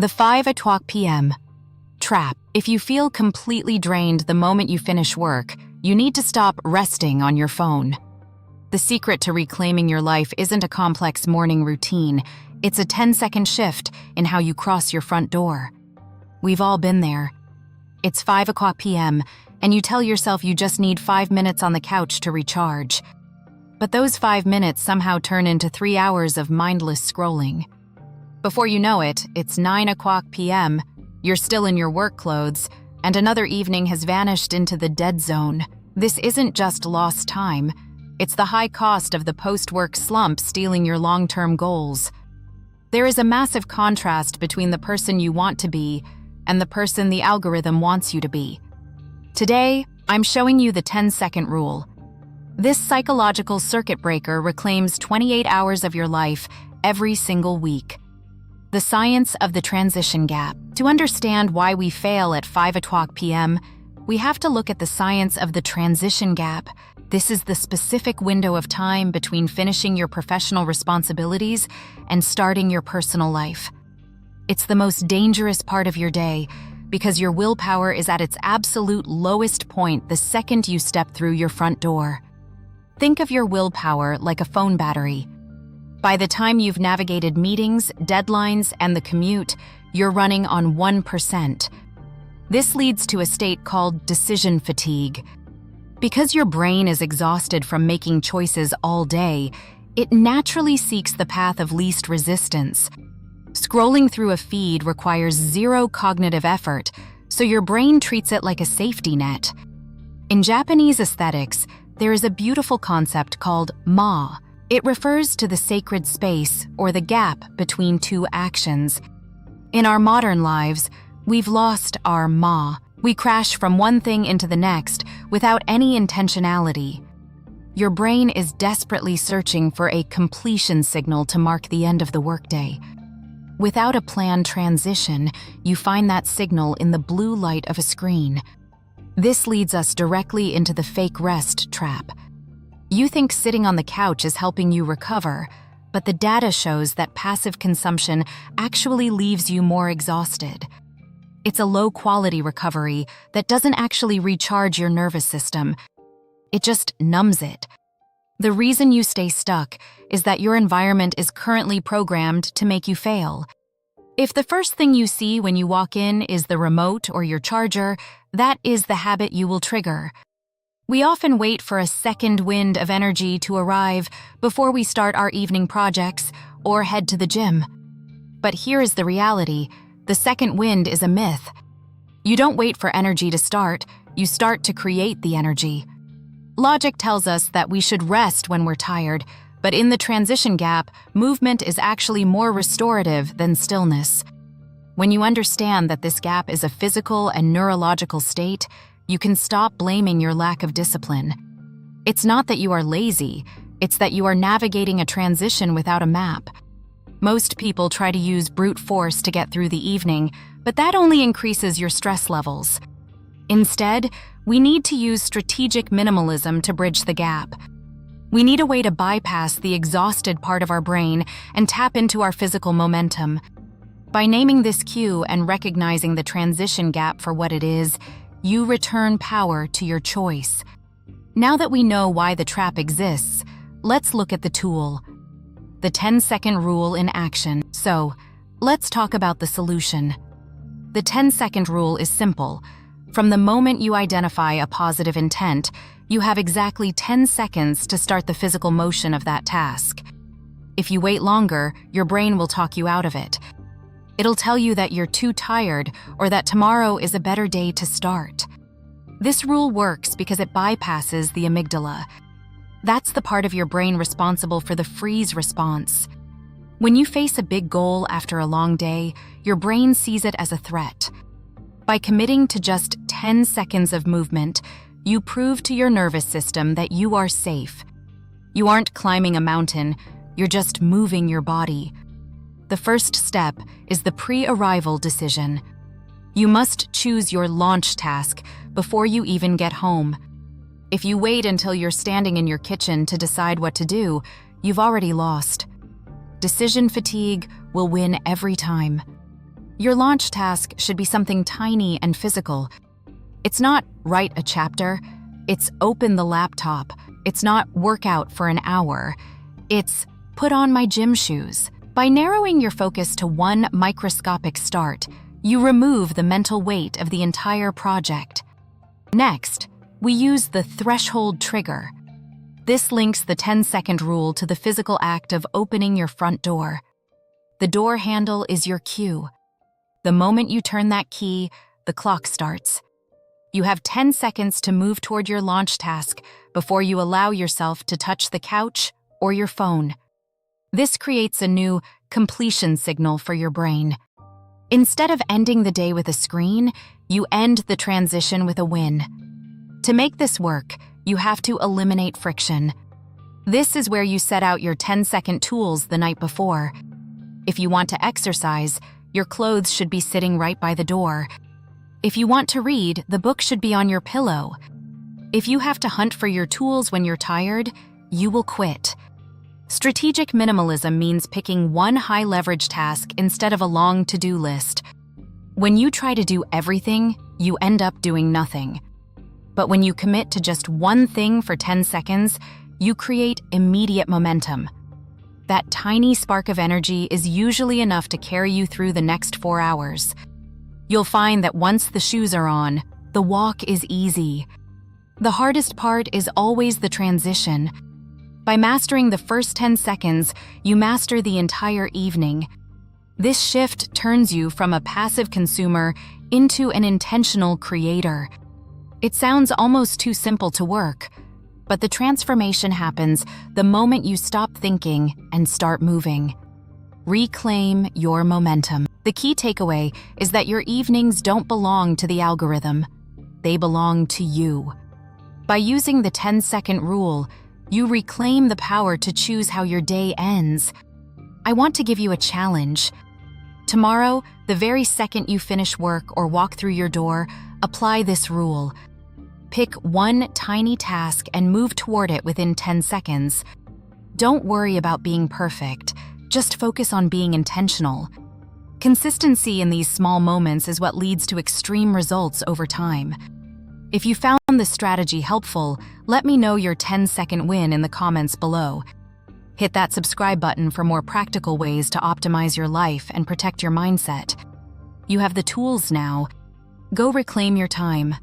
The 5 o'clock p.m. trap. If you feel completely drained the moment you finish work, you need to stop resting on your phone. The secret to reclaiming your life isn't a complex morning routine. It's a 10-second shift in how you cross your front door. We've all been there. It's 5 o'clock p.m., and you tell yourself you just need 5 minutes on the couch to recharge. But those 5 minutes somehow turn into 3 hours of mindless scrolling. Before you know it, it's 9 o'clock p.m., you're still in your work clothes, and another evening has vanished into the dead zone. This isn't just lost time. It's the high cost of the post-work slump stealing your long-term goals. There is a massive contrast between the person you want to be and the person the algorithm wants you to be. Today, I'm showing you the 10-second rule. This psychological circuit breaker reclaims 28 hours of your life every single week. The science of the transition gap. To understand why we fail at 5 o'clock p.m., we have to look at the science of the transition gap. This is the specific window of time between finishing your professional responsibilities and starting your personal life. It's the most dangerous part of your day because your willpower is at its absolute lowest point the second you step through your front door. Think of your willpower like a phone battery. By the time you've navigated meetings, deadlines, and the commute, you're running on 1%. This leads to a state called decision fatigue. Because your brain is exhausted from making choices all day, it naturally seeks the path of least resistance. Scrolling through a feed requires zero cognitive effort, so your brain treats it like a safety net. In Japanese aesthetics, there is a beautiful concept called ma. It refers to the sacred space or the gap between two actions. In our modern lives, we've lost our ma. We crash from one thing into the next without any intentionality. Your brain is desperately searching for a completion signal to mark the end of the workday. Without a planned transition, you find that signal in the blue light of a screen. This leads us directly into the fake rest trap. You think sitting on the couch is helping you recover, but the data shows that passive consumption actually leaves you more exhausted. It's a low-quality recovery that doesn't actually recharge your nervous system. It just numbs it. The reason you stay stuck is that your environment is currently programmed to make you fail. If the first thing you see when you walk in is the remote or your charger, that is the habit you will trigger. We often wait for a second wind of energy to arrive before we start our evening projects or head to the gym. But here is the reality. The second wind is a myth. You don't wait for energy to start, you start to create the energy. Logic tells us that we should rest when we're tired, but in the transition gap, movement is actually more restorative than stillness. When you understand that this gap is a physical and neurological state, you can stop blaming your lack of discipline. It's not that you are lazy, it's that you are navigating a transition without a map. Most people try to use brute force to get through the evening, but that only increases your stress levels. Instead, we need to use strategic minimalism to bridge the gap. We need a way to bypass the exhausted part of our brain and tap into our physical momentum. By naming this cue and recognizing the transition gap for what it is, you return power to your choice. Now that we know why the trap exists, let's look at the tool. The 10-second rule in action. So, let's talk about the solution. The 10-second rule is simple. From the moment you identify a positive intent, you have exactly 10 seconds to start the physical motion of that task. If you wait longer, your brain will talk you out of it. It'll tell you that you're too tired or that tomorrow is a better day to start. This rule works because it bypasses the amygdala. That's the part of your brain responsible for the freeze response. When you face a big goal after a long day, your brain sees it as a threat. By committing to just 10 seconds of movement, you prove to your nervous system that you are safe. You aren't climbing a mountain, you're just moving your body. The first step is the pre-arrival decision. You must choose your launch task before you even get home. If you wait until you're standing in your kitchen to decide what to do, you've already lost. Decision fatigue will win every time. Your launch task should be something tiny and physical. It's not write a chapter, it's open the laptop, it's not work out for an hour, it's put on my gym shoes. By narrowing your focus to one microscopic start, you remove the mental weight of the entire project. Next, we use the threshold trigger. This links the 10-second rule to the physical act of opening your front door. The door handle is your cue. The moment you turn that key, the clock starts. You have 10 seconds to move toward your launch task before you allow yourself to touch the couch or your phone. This creates a new completion signal for your brain. Instead of ending the day with a screen, you end the transition with a win. To make this work, you have to eliminate friction. This is where you set out your 10-second tools the night before. If you want to exercise, your clothes should be sitting right by the door. If you want to read, the book should be on your pillow. If you have to hunt for your tools when you're tired, you will quit. Strategic minimalism means picking one high-leverage task instead of a long to-do list. When you try to do everything, you end up doing nothing. But when you commit to just one thing for 10 seconds, you create immediate momentum. That tiny spark of energy is usually enough to carry you through the next 4 hours. You'll find that once the shoes are on, the walk is easy. The hardest part is always the transition. By mastering the first 10 seconds, you master the entire evening. This shift turns you from a passive consumer into an intentional creator. It sounds almost too simple to work, but the transformation happens the moment you stop thinking and start moving. Reclaim your momentum. The key takeaway is that your evenings don't belong to the algorithm. They belong to you. By using the 10-second rule, you reclaim the power to choose how your day ends. I want to give you a challenge. Tomorrow, the very second you finish work or walk through your door, apply this rule. Pick one tiny task and move toward it within 10 seconds. Don't worry about being perfect. Just focus on being intentional. Consistency in these small moments is what leads to extreme results over time. If you found this strategy helpful, let me know your 10-second win in the comments below. Hit that subscribe button for more practical ways to optimize your life and protect your mindset. You have the tools now. Go reclaim your time.